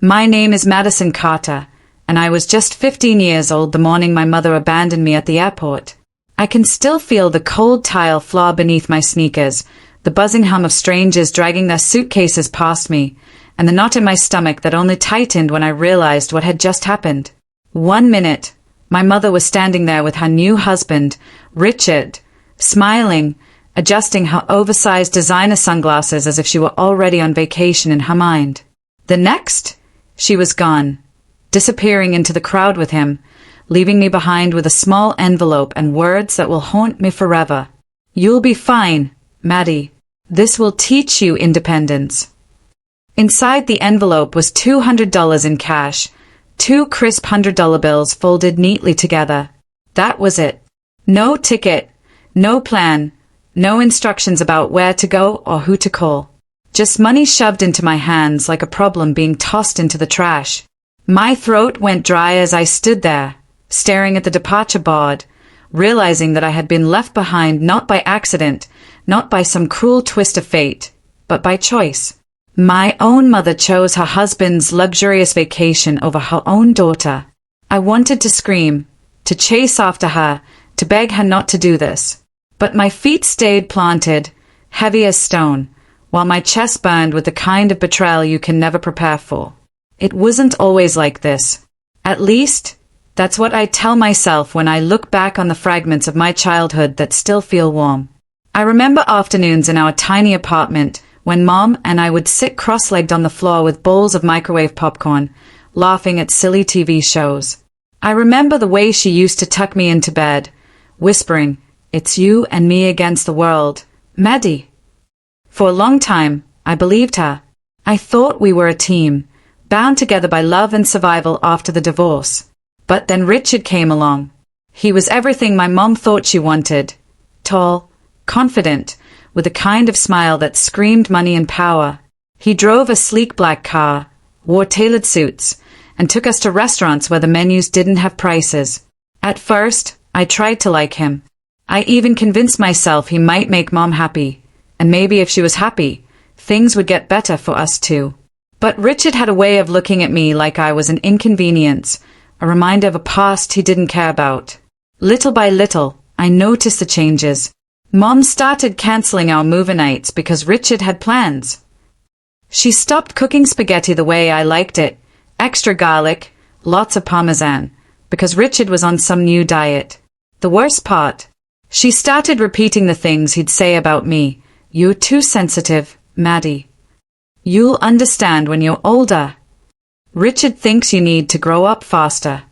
My name is Madison Carter, and I was just 15 years old the morning my mother abandoned me at the airport. I can still feel the cold tile floor beneath my sneakers, the buzzing hum of strangers dragging their suitcases past me, and the knot in my stomach that only tightened when I realized what had just happened. 1 minute, my mother was standing there with her new husband, Richard, smiling, adjusting her oversized designer sunglasses as if she were already on vacation in her mind. The next, she was gone, disappearing into the crowd with him, leaving me behind with a small envelope and words that will haunt me forever. You'll be fine, Maddie. This will teach you independence. Inside the envelope was $200 in cash, 2 crisp $100 bills folded neatly together. That was it. No ticket, no plan, no instructions about where to go or who to call. Just money shoved into my hands like a problem being tossed into the trash. My throat went dry as I stood there, staring at the departure board, realizing that I had been left behind not by accident, not by some cruel twist of fate, but by choice. My own mother chose her husband's luxurious vacation over her own daughter. I wanted to scream, to chase after her, to beg her not to do this. But my feet stayed planted, heavy as stone, while my chest burned with the kind of betrayal you can never prepare for. It wasn't always like this. At least, that's what I tell myself when I look back on the fragments of my childhood that still feel warm. I remember afternoons in our tiny apartment when Mom and I would sit cross-legged on the floor with bowls of microwave popcorn, laughing at silly TV shows. I remember the way she used to tuck me into bed, whispering, "It's you and me against the world, Maddie." For a long time, I believed her. I thought we were a team, bound together by love and survival after the divorce. But then Richard came along. He was everything my mom thought she wanted. Tall, confident, with a kind of smile that screamed money and power. He drove a sleek black car, wore tailored suits, and took us to restaurants where the menus didn't have prices. At first, I tried to like him. I even convinced myself he might make Mom happy, and maybe if she was happy, things would get better for us too. But Richard had a way of looking at me like I was an inconvenience, a reminder of a past he didn't care about. Little by little, I noticed the changes. Mom started canceling our movie nights because Richard had plans. She stopped cooking spaghetti the way I liked it, extra garlic, lots of parmesan, because Richard was on some new diet. The worst part, she started repeating the things he'd say about me. "You're too sensitive, Maddie. You'll understand when you're older. Richard thinks you need to grow up faster."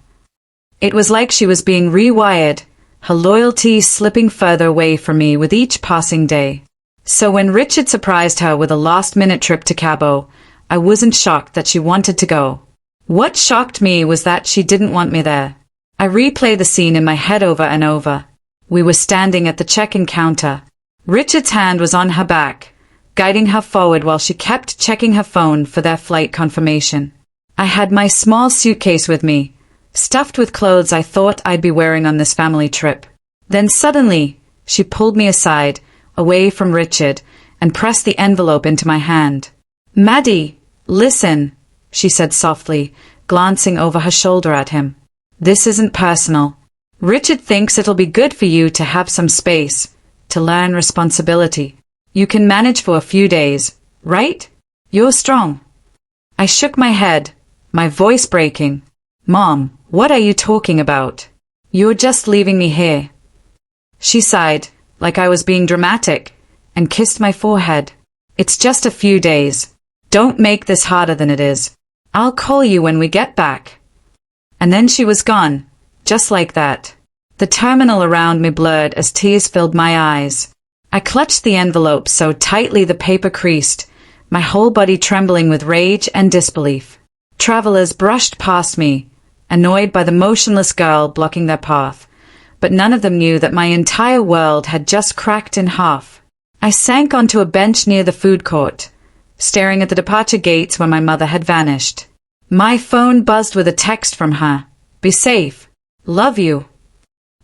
It was like she was being rewired, her loyalty slipping further away from me with each passing day. So when Richard surprised her with a last-minute trip to Cabo, I wasn't shocked that she wanted to go. What shocked me was that she didn't want me there. I replayed the scene in my head over and over. We were standing at the check-in counter. Richard's hand was on her back, guiding her forward while she kept checking her phone for their flight confirmation. I had my small suitcase with me, stuffed with clothes I thought I'd be wearing on this family trip. Then suddenly, she pulled me aside, away from Richard, and pressed the envelope into my hand. "Maddie, listen," she said softly, glancing over her shoulder at him. "This isn't personal. Richard thinks it'll be good for you to have some space, to learn responsibility. You can manage for a few days, right? You're strong." I shook my head, my voice breaking. "Mom, what are you talking about? You're just leaving me here." She sighed, like I was being dramatic, and kissed my forehead. "It's just a few days. Don't make this harder than it is. I'll call you when we get back." And then she was gone, just like that. The terminal around me blurred as tears filled my eyes. I clutched the envelope so tightly the paper creased, my whole body trembling with rage and disbelief. Travelers brushed past me, annoyed by the motionless girl blocking their path, but none of them knew that my entire world had just cracked in half. I sank onto a bench near the food court, staring at the departure gates where my mother had vanished. My phone buzzed with a text from her. "Be safe. Love you."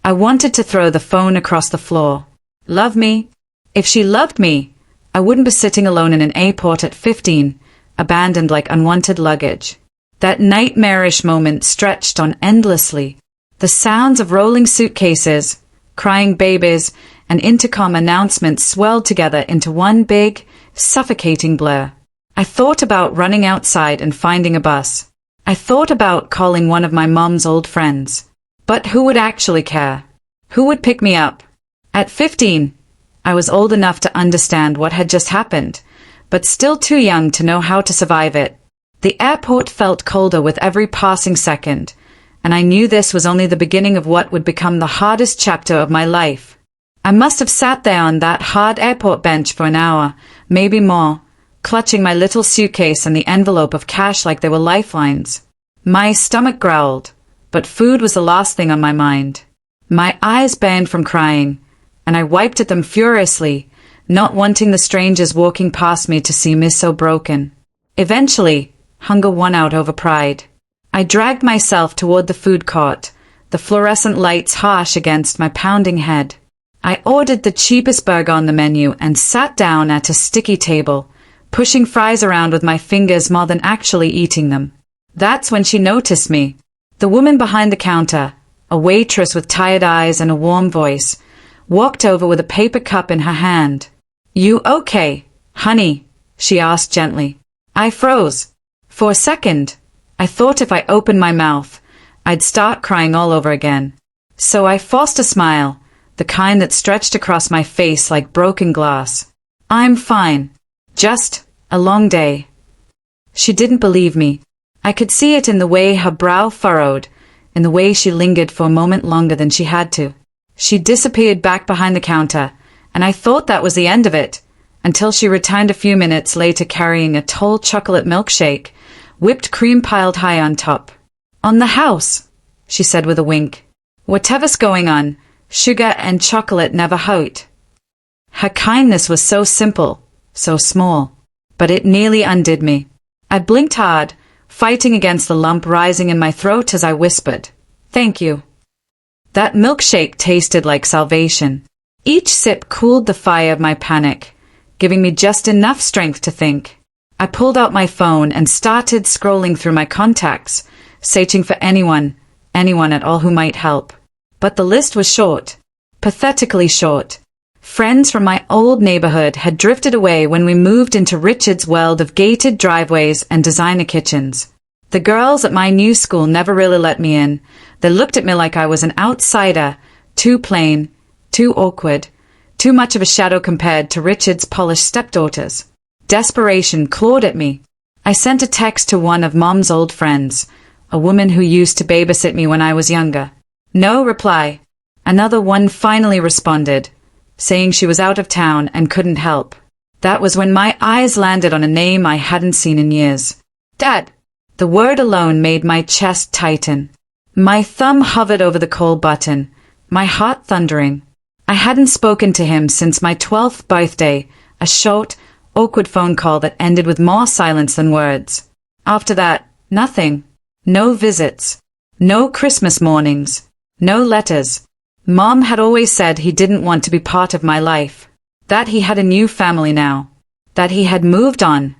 I wanted to throw the phone across the floor. Love me? If she loved me, I wouldn't be sitting alone in an airport at 15, abandoned like unwanted luggage. That nightmarish moment stretched on endlessly. The sounds of rolling suitcases, crying babies, and intercom announcements swelled together into one big, suffocating blur. I thought about running outside and finding a bus. I thought about calling one of my mom's old friends. But who would actually care? Who would pick me up? At 15, I was old enough to understand what had just happened, but still too young to know how to survive it. The airport felt colder with every passing second, and I knew this was only the beginning of what would become the hardest chapter of my life. I must have sat there on that hard airport bench for an hour, maybe more, clutching my little suitcase and the envelope of cash like they were lifelines. My stomach growled, but food was the last thing on my mind. My eyes burned from crying, and I wiped at them furiously, not wanting the strangers walking past me to see me so broken. Eventually, hunger won out over pride. I dragged myself toward the food court, the fluorescent lights harsh against my pounding head. I ordered the cheapest burger on the menu and sat down at a sticky table, pushing fries around with my fingers more than actually eating them. That's when she noticed me. The woman behind the counter, a waitress with tired eyes and a warm voice, walked over with a paper cup in her hand. "You okay, honey?" she asked gently. I froze. For a second, I thought if I opened my mouth, I'd start crying all over again. So I forced a smile, the kind that stretched across my face like broken glass. "I'm fine. Just a long day." She didn't believe me. I could see it in the way her brow furrowed, in the way she lingered for a moment longer than she had to. She disappeared back behind the counter, and I thought that was the end of it, until she returned a few minutes later carrying a tall chocolate milkshake, whipped cream piled high on top. "On the house," she said with a wink. "Whatever's going on, sugar and chocolate never hurt." Her kindness was so simple, so small, but it nearly undid me. I blinked hard, fighting against the lump rising in my throat as I whispered, "Thank you." That milkshake tasted like salvation. Each sip cooled the fire of my panic, giving me just enough strength to think. I pulled out my phone and started scrolling through my contacts, searching for anyone at all who might help. But the list was short, pathetically short. Friends from my old neighborhood had drifted away when we moved into Richard's world of gated driveways and designer kitchens. The girls at my new school never really let me in. They looked at me like I was an outsider, too plain, too awkward, too much of a shadow compared to Richard's polished stepdaughters. Desperation clawed at me. I sent a text to one of Mom's old friends, a woman who used to babysit me when I was younger. No reply. Another one finally responded, saying she was out of town and couldn't help. That was when my eyes landed on a name I hadn't seen in years. Dad! The word alone made my chest tighten. My thumb hovered over the call button, my heart thundering. I hadn't spoken to him since my 12th birthday, a short, awkward phone call that ended with more silence than words. After that, nothing. No visits. No Christmas mornings. No letters. Mom had always said he didn't want to be part of my life. That he had a new family now. That he had moved on.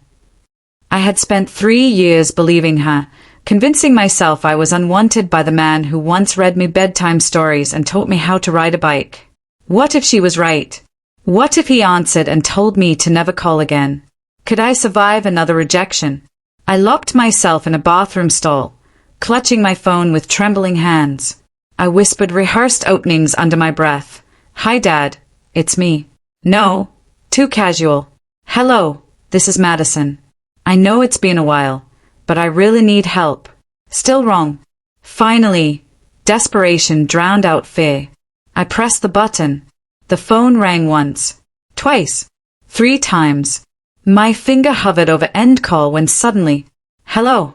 I had spent 3 years believing her, convincing myself I was unwanted by the man who once read me bedtime stories and taught me how to ride a bike. What if she was right? What if he answered and told me to never call again? Could I survive another rejection? I locked myself in a bathroom stall, clutching my phone with trembling hands. I whispered rehearsed openings under my breath. "Hi, Dad. It's me." "No. Too casual." "Hello. This is Madison. I know it's been a while, but I really need help." Still wrong. Finally, desperation drowned out fear. I pressed the button. The phone rang once, twice, 3 times. My finger hovered over end call when suddenly, "Hello."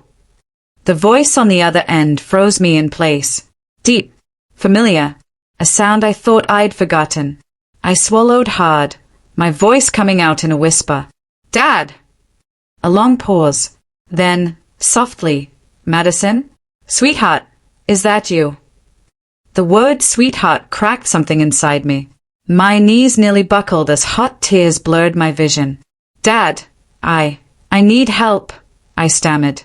The voice on the other end froze me in place. Deep, familiar, a sound I thought I'd forgotten. I swallowed hard, my voice coming out in a whisper. "Dad!" A long pause. Then, softly, "Madison? Sweetheart, is that you?" The word sweetheart cracked something inside me. My knees nearly buckled as hot tears blurred my vision. "Dad, I need help," I stammered.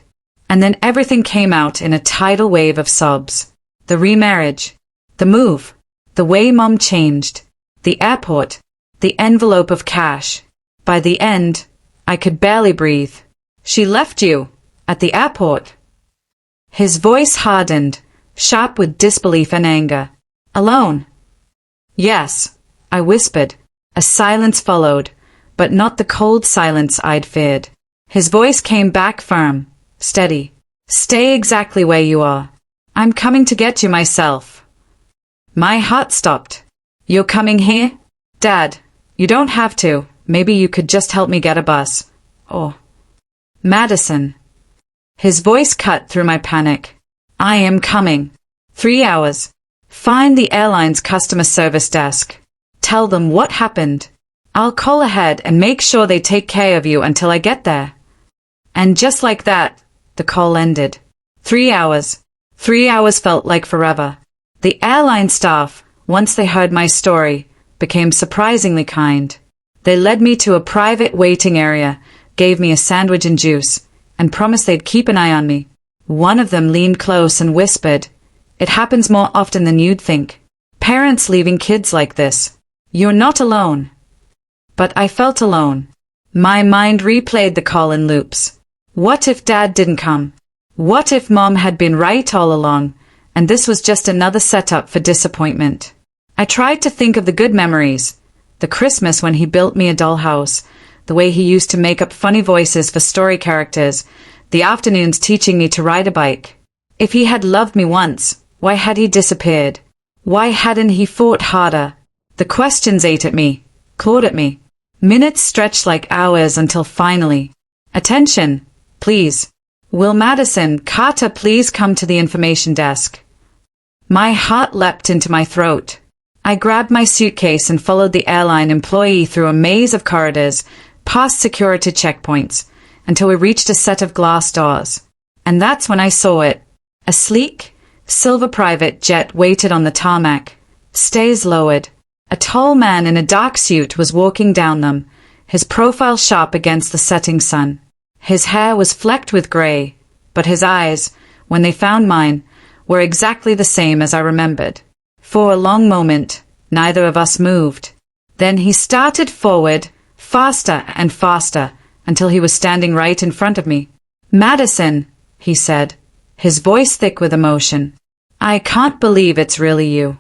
And then everything came out in a tidal wave of sobs. The remarriage, the move, the way Mom changed, the airport, the envelope of cash. By the end, I could barely breathe. She left you at the airport. His voice hardened, sharp with disbelief and anger. Alone? Yes, I whispered. A silence followed, but not the cold silence I'd feared. His voice came back firm, steady. Stay exactly where you are. I'm coming to get you myself. My heart stopped. You're coming here? Dad, you don't have to. Maybe you could just help me get a bus. Or Madison. His voice cut through my panic. I am coming. 3 hours. Find the airline's customer service desk. Tell them what happened. I'll call ahead and make sure they take care of you until I get there. And just like that, the call ended. 3 hours. 3 hours felt like forever. The airline staff, once they heard my story, became surprisingly kind. They led me to a private waiting area, gave me a sandwich and juice, and promised they'd keep an eye on me. One of them leaned close and whispered, "It happens more often than you'd think. Parents leaving kids like this. You're not alone." But I felt alone. My mind replayed the call in loops. What if Dad didn't come? What if Mom had been right all along, and this was just another setup for disappointment? I tried to think of the good memories. The Christmas when he built me a dollhouse, the way he used to make up funny voices for story characters, the afternoons teaching me to ride a bike. If he had loved me once, why had he disappeared? Why hadn't he fought harder? The questions ate at me, clawed at me. Minutes stretched like hours until finally, "Attention, please. Will Madison Carter please come to the information desk?" My heart leapt into my throat. I grabbed my suitcase and followed the airline employee through a maze of corridors, past security checkpoints, until we reached a set of glass doors. And that's when I saw it. A sleek, silver private jet waited on the tarmac, stays lowered. A tall man in a dark suit was walking down them, his profile sharp against the setting sun. His hair was flecked with gray, but his eyes, when they found mine, were exactly the same as I remembered. For a long moment, neither of us moved. Then he started forward, faster and faster, until he was standing right in front of me. "Madison," he said, his voice thick with emotion. "I can't believe it's really you."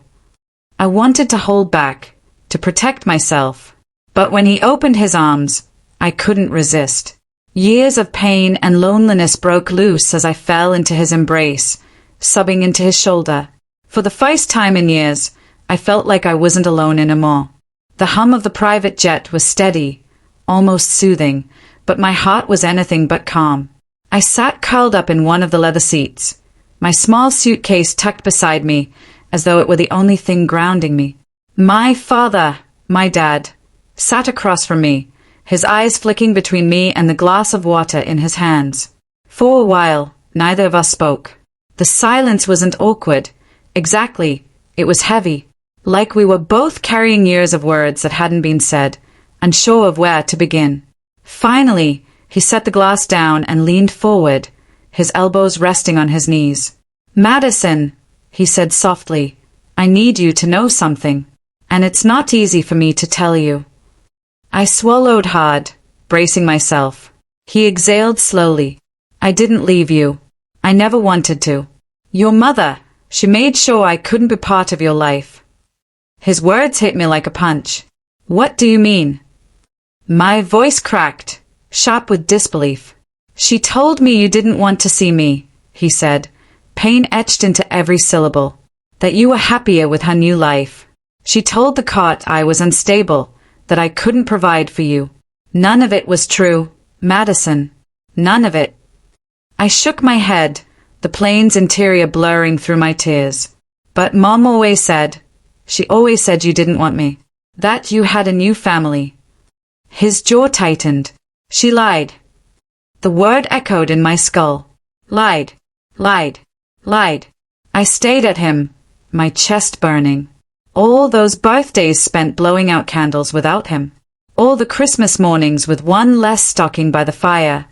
I wanted to hold back, to protect myself. But when he opened his arms, I couldn't resist. Years of pain and loneliness broke loose as I fell into his embrace, sobbing into his shoulder. For the first time in years, I felt like I wasn't alone anymore. The hum of the private jet was steady, almost soothing, but my heart was anything but calm. I sat curled up in one of the leather seats, my small suitcase tucked beside me, as though it were the only thing grounding me. My father, my dad, sat across from me, his eyes flicking between me and the glass of water in his hands. For a while, neither of us spoke. The silence wasn't awkward. Exactly, it was heavy, like we were both carrying years of words that hadn't been said, unsure of where to begin. Finally, he set the glass down and leaned forward, his elbows resting on his knees. "Madison," he said softly, "I need you to know something, and it's not easy for me to tell you." I swallowed hard, bracing myself. He exhaled slowly. "I didn't leave you. I never wanted to. Your mother, she made sure I couldn't be part of your life." His words hit me like a punch. "What do you mean?" My voice cracked, sharp with disbelief. "She told me you didn't want to see me," he said, pain etched into every syllable. "That you were happier with her new life. She told the court I was unstable, that I couldn't provide for you. None of it was true, Madison. None of it." I shook my head, the plane's interior blurring through my tears. "But Mom always said, she always said you didn't want me. That you had a new family." His jaw tightened. "She lied." The word echoed in my skull. Lied, lied, lied. I stared at him, my chest burning. All those birthdays spent blowing out candles without him. All the Christmas mornings with one less stocking by the fire.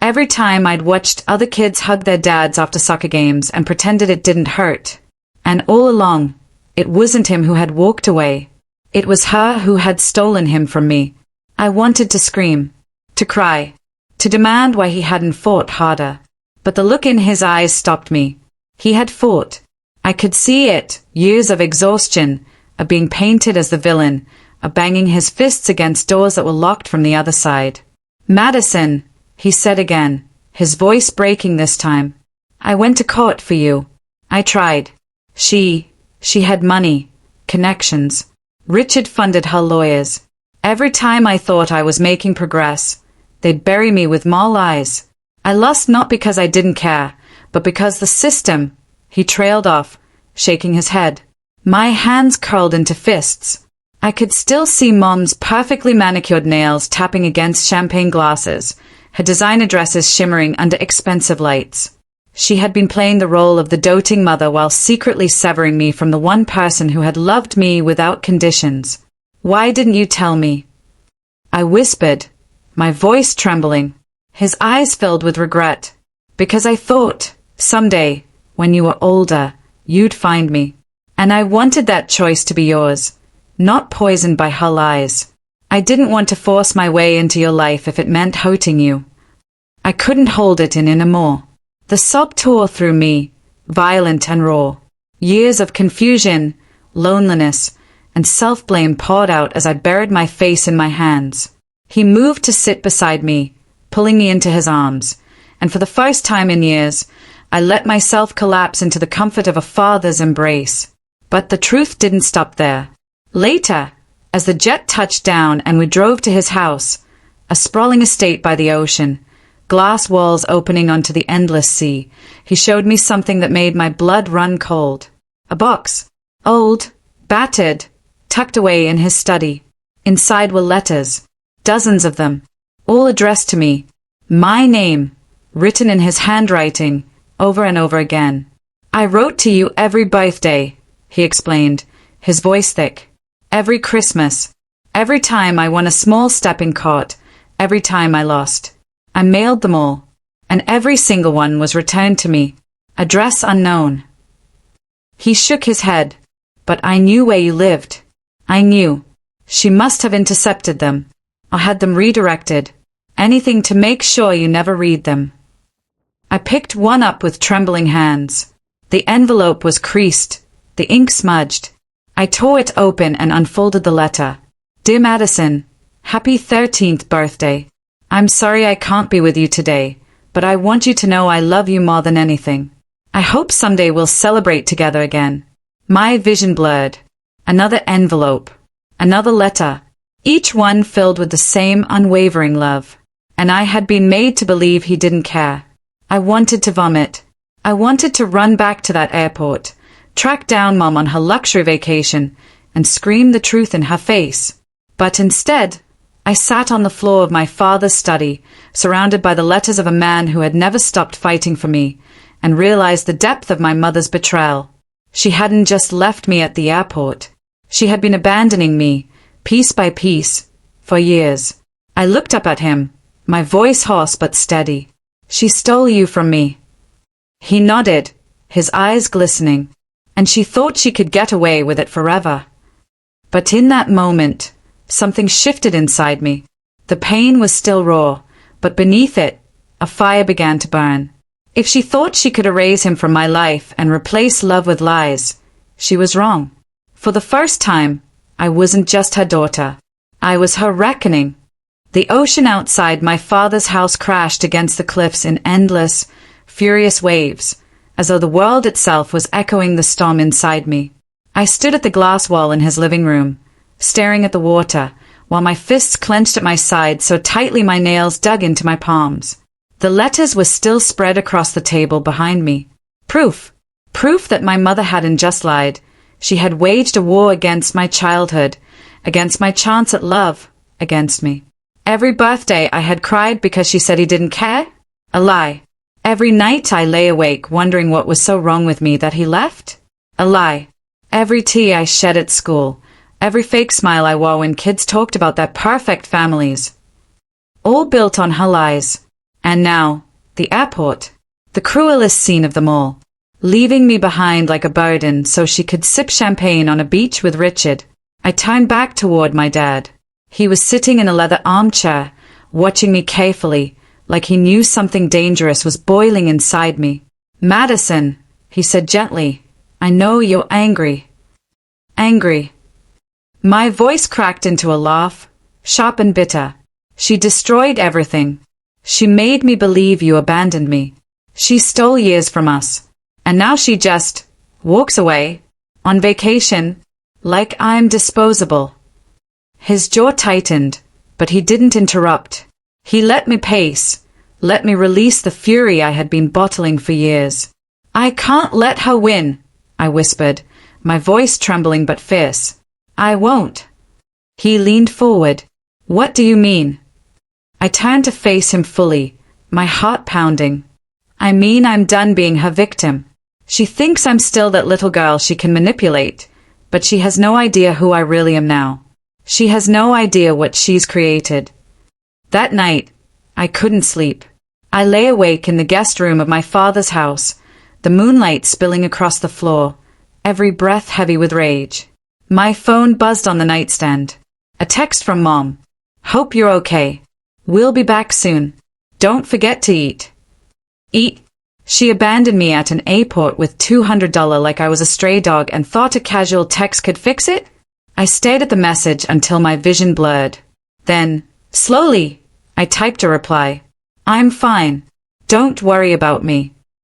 Every time I'd watched other kids hug their dads after soccer games and pretended it didn't hurt. And all along, it wasn't him who had walked away. It was her who had stolen him from me. I wanted to scream, to cry, to demand why he hadn't fought harder. But the look in his eyes stopped me. He had fought. I could see it, years of exhaustion, of being painted as the villain, of banging his fists against doors that were locked from the other side. Madison, he said again, his voice breaking this time. I went to court for you. I tried. She had money, connections. Richard funded her lawyers. Every time I thought I was making progress, they'd bury me with more lies. I lost not because I didn't care, but because the system. He trailed off, shaking his head. My hands curled into fists. I could still see Mom's perfectly manicured nails tapping against champagne glasses, her designer dresses shimmering under expensive lights. She had been playing the role of the doting mother while secretly severing me from the one person who had loved me without conditions. Why didn't you tell me? I whispered, my voice trembling. His eyes filled with regret. Because I thought, someday, when you were older, you'd find me. And I wanted that choice to be yours, not poisoned by her lies. I didn't want to force my way into your life if it meant hurting you. I couldn't hold it in anymore. The sob tore through me, violent and raw. Years of confusion, loneliness, and self-blame poured out as I buried my face in my hands. He moved to sit beside me, pulling me into his arms, and for the first time in years, I let myself collapse into the comfort of a father's embrace. But the truth didn't stop there. Later, as the jet touched down and we drove to his house, a sprawling estate by the ocean, glass walls opening onto the endless sea, he showed me something that made my blood run cold. A box, old, battered, tucked away in his study. Inside were letters, dozens of them, all addressed to me. My name, written in his handwriting, over and over again. I wrote to you every birthday, he explained, his voice thick. Every Christmas. Every time I won a small step in court. Every time I lost. I mailed them all. And every single one was returned to me. Address unknown. He shook his head. But I knew where you lived. I knew. She must have intercepted them. Or had them redirected. Anything to make sure you never read them. I picked one up with trembling hands. The envelope was creased. The ink smudged. I tore it open and unfolded the letter. Dear Madison, happy 13th birthday. I'm sorry I can't be with you today, but I want you to know I love you more than anything. I hope someday we'll celebrate together again. My vision blurred. Another envelope. Another letter. Each one filled with the same unwavering love. And I had been made to believe he didn't care. I wanted to vomit. I wanted to run back to that airport, track down Mom on her luxury vacation, and scream the truth in her face. But instead, I sat on the floor of my father's study, surrounded by the letters of a man who had never stopped fighting for me, and realized the depth of my mother's betrayal. She hadn't just left me at the airport. She had been abandoning me, piece by piece, for years. I looked up at him, my voice hoarse but steady. She stole you from me. He nodded, his eyes glistening, and she thought she could get away with it forever. But in that moment, something shifted inside me. The pain was still raw, but beneath it, a fire began to burn. If she thought she could erase him from my life and replace love with lies, she was wrong. For the first time, I wasn't just her daughter. I was her reckoning. The ocean outside my father's house crashed against the cliffs in endless, furious waves, as though the world itself was echoing the storm inside me. I stood at the glass wall in his living room, staring at the water, while my fists clenched at my sides so tightly my nails dug into my palms. The letters were still spread across the table behind me. Proof that my mother hadn't just lied. She had waged a war against my childhood, against my chance at love, against me. Every birthday I had cried because she said he didn't care? A lie. Every night I lay awake wondering what was so wrong with me that he left? A lie. Every tear I shed at school, every fake smile I wore when kids talked about their perfect families. All built on her lies. And now, the airport. The cruelest scene of them all. Leaving me behind like a burden so she could sip champagne on a beach with Richard. I turned back toward my dad. He was sitting in a leather armchair, watching me carefully, like he knew something dangerous was boiling inside me. "Madison," he said gently, "I know you're angry." Angry. My voice cracked into a laugh, sharp and bitter. "She destroyed everything. She made me believe you abandoned me. She stole years from us. And now she just walks away, on vacation, like I'm disposable." His jaw tightened, but he didn't interrupt. He let me pace, let me release the fury I had been bottling for years. "I can't let her win," I whispered, my voice trembling but fierce. "I won't." He leaned forward. "What do you mean?" I turned to face him fully, my heart pounding. "I mean I'm done being her victim. She thinks I'm still that little girl she can manipulate, but she has no idea who I really am now. She has no idea what she's created." That night, I couldn't sleep. I lay awake in the guest room of my father's house, the moonlight spilling across the floor, every breath heavy with rage. My phone buzzed on the nightstand. A text from Mom. "Hope you're okay. We'll be back soon. Don't forget to eat." Eat? She abandoned me at an airport with $200 like I was a stray dog and thought a casual text could fix it? I stared at the message until my vision blurred. Then, slowly, I typed a reply. "I'm fine. Don't worry about me.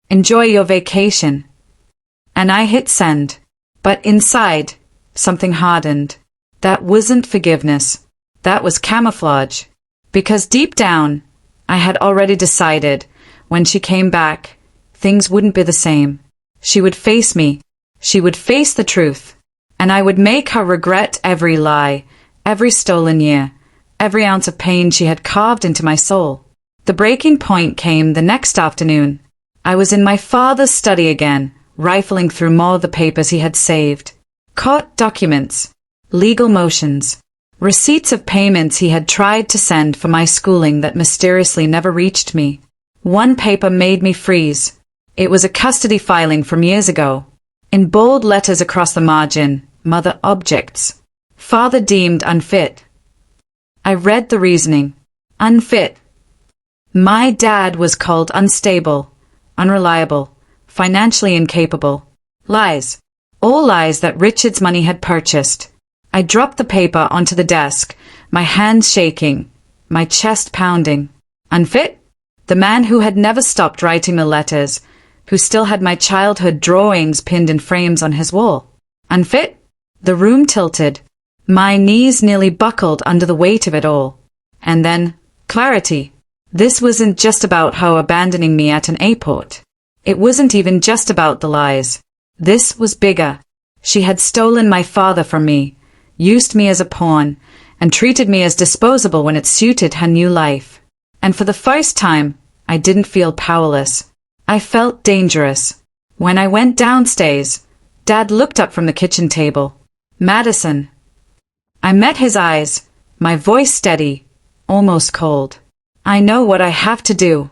Enjoy your vacation." And I hit send. But inside, something hardened. That wasn't forgiveness. That was camouflage. Because deep down, I had already decided, when she came back, things wouldn't be the same. She would face me. She would face the truth. And I would make her regret every lie, every stolen year, every ounce of pain she had carved into my soul. The breaking point came the next afternoon. I was in my father's study again, rifling through more of the papers he had saved. Court documents, legal motions, receipts of payments he had tried to send for my schooling that mysteriously never reached me. One paper made me freeze. It was a custody filing from years ago. In bold letters across the margin, mother objects. Father deemed unfit. I read the reasoning. Unfit. My dad was called unstable, unreliable, financially incapable. Lies. All lies that Richard's money had purchased. I dropped the paper onto the desk, my hands shaking, my chest pounding. Unfit? The man who had never stopped writing the letters, who still had my childhood drawings pinned in frames on his wall. Unfit? The room tilted. My knees nearly buckled under the weight of it all. And then, clarity. This wasn't just about her abandoning me at an airport. It wasn't even just about the lies. This was bigger. She had stolen my father from me, used me as a pawn, and treated me as disposable when it suited her new life. And for the first time, I didn't feel powerless. I felt dangerous. When I went downstairs, Dad looked up from the kitchen table. "Madison." I met his eyes, my voice steady, almost cold. "I know what I have to do."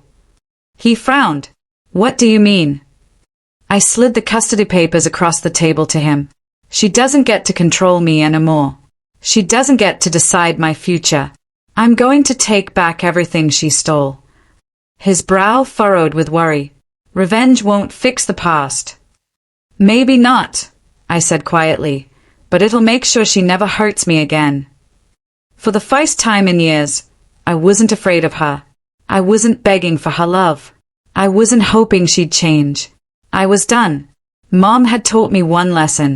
He frowned. "What do you mean?" I slid the custody papers across the table to him. "She doesn't get to control me anymore. She doesn't get to decide my future. I'm going to take back everything she stole." His brow furrowed with worry. "Revenge won't fix the past." "Maybe not," I said quietly, "but it'll make sure she never hurts me again." For the first time in years, I wasn't afraid of her. I wasn't begging for her love. I wasn't hoping she'd change. I was done. Mom had taught me one lesson.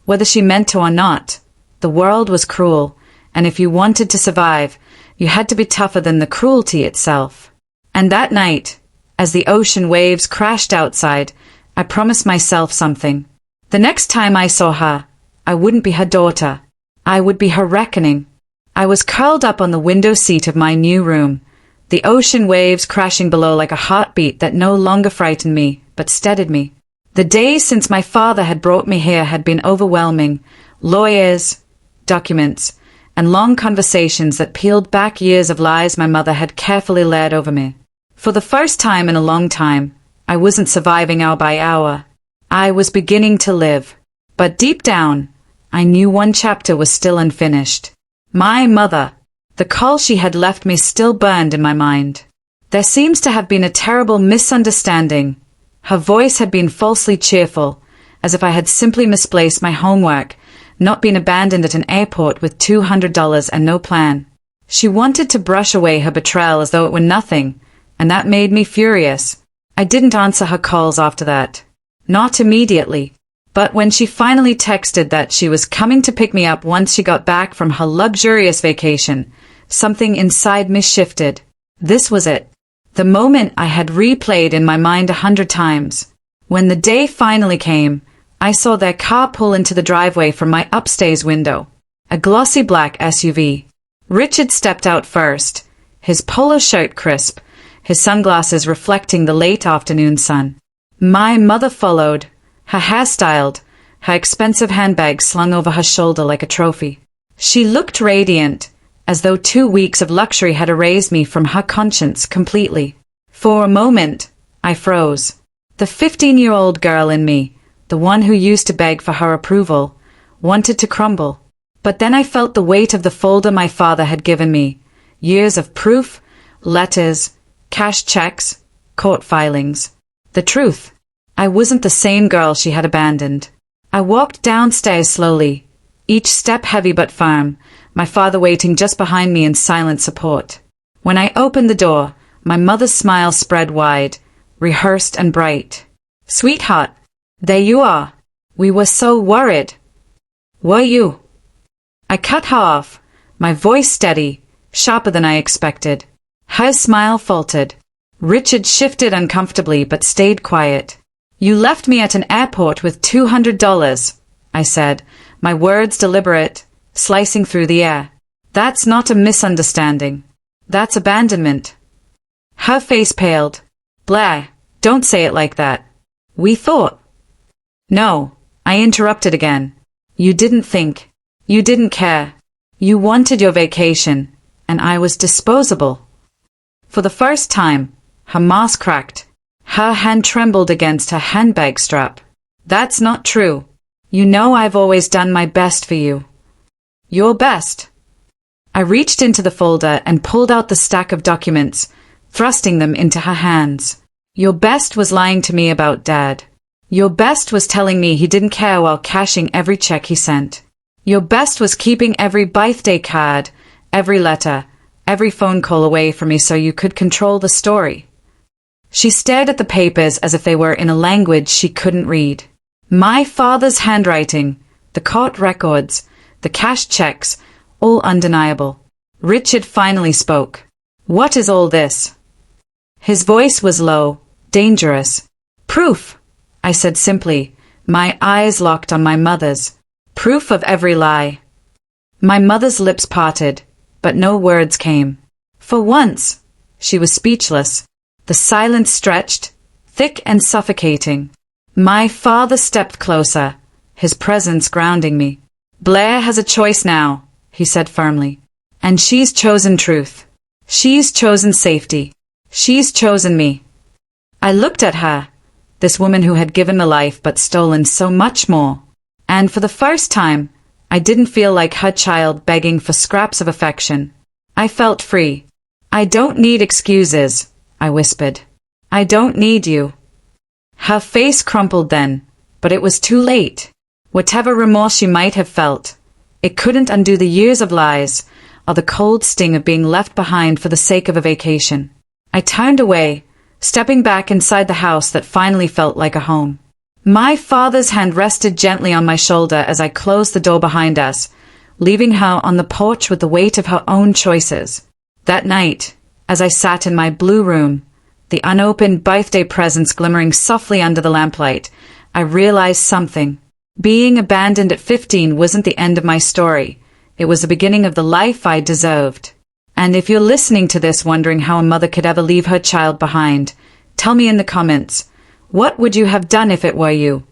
Whether she meant to or not, the world was cruel, and if you wanted to survive, you had to be tougher than the cruelty itself. And that night, as the ocean waves crashed outside, I promised myself something. The next time I saw her, I wouldn't be her daughter. I would be her reckoning. I was curled up on the window seat of my new room, the ocean waves crashing below like a heartbeat that no longer frightened me, but steadied me. The days since my father had brought me here had been overwhelming. Lawyers, documents, and long conversations that peeled back years of lies my mother had carefully laid over me. For the first time in a long time, I wasn't surviving hour by hour. I was beginning to live. But deep down, I knew one chapter was still unfinished. My mother. The call she had left me still burned in my mind. There seems to have been a terrible misunderstanding. Her voice had been falsely cheerful, as if I had simply misplaced my homework, not been abandoned at an airport with $200 and no plan. She wanted to brush away her betrayal as though it were nothing, and that made me furious. I didn't answer her calls after that. Not immediately. But when she finally texted that she was coming to pick me up once she got back from her luxurious vacation, something inside me shifted. This was it. The moment I had replayed in my mind 100 times. When the day finally came, I saw their car pull into the driveway from my upstairs window. A glossy black SUV. Richard stepped out first, his polo shirt crisp, his sunglasses reflecting the late afternoon sun. My mother followed, her hair styled, her expensive handbag slung over her shoulder like a trophy. She looked radiant, as though 2 weeks of luxury had erased me from her conscience completely. For a moment, I froze. The 15-year-old girl in me, the one who used to beg for her approval, wanted to crumble. But then I felt the weight of the folder my father had given me. Years of proof, letters, cash checks, court filings. The truth. I wasn't the same girl she had abandoned. I walked downstairs slowly, each step heavy but firm, my father waiting just behind me in silent support. When I opened the door, my mother's smile spread wide, rehearsed and bright. "Sweetheart, there you are. We were so worried." "Were you?" I cut her off, my voice steady, sharper than I expected. Her smile faltered. Richard shifted uncomfortably but stayed quiet. "You left me at an airport with $200, I said, my words deliberate, slicing through the air. "That's not a misunderstanding. That's abandonment." Her face paled. "Blair, don't say it like that. We thought—" "No," I interrupted again. "You didn't think. You didn't care. You wanted your vacation, and I was disposable." For the first time, her mask cracked. Her hand trembled against her handbag strap. "That's not true. You know I've always done my best for you." "Your best?" I reached into the folder and pulled out the stack of documents, thrusting them into her hands. "Your best was lying to me about Dad. Your best was telling me he didn't care while cashing every check he sent. Your best was keeping every birthday card, every letter, every phone call away from me so you could control the story." She stared at the papers as if they were in a language she couldn't read. My father's handwriting, the court records, the cash checks, all undeniable. Richard finally spoke. "What is all this?" His voice was low, dangerous. "Proof," I said simply, my eyes locked on my mother's. "Proof of every lie." My mother's lips parted, but no words came. For once, she was speechless. The silence stretched, thick and suffocating. My father stepped closer, his presence grounding me. "Blair has a choice now," he said firmly. "And she's chosen truth. She's chosen safety. She's chosen me." I looked at her, this woman who had given a life but stolen so much more. And for the first time, I didn't feel like her child begging for scraps of affection. I felt free. "I don't need excuses," I whispered. "I don't need you." Her face crumpled then, but it was too late. Whatever remorse she might have felt, it couldn't undo the years of lies, or the cold sting of being left behind for the sake of a vacation. I turned away, stepping back inside the house that finally felt like a home. My father's hand rested gently on my shoulder as I closed the door behind us, leaving her on the porch with the weight of her own choices. That night, as I sat in my blue room, the unopened birthday presents glimmering softly under the lamplight, I realized something. Being abandoned at 15 wasn't the end of my story. It was the beginning of the life I deserved. And if you're listening to this wondering how a mother could ever leave her child behind, tell me in the comments, what would you have done if it were you?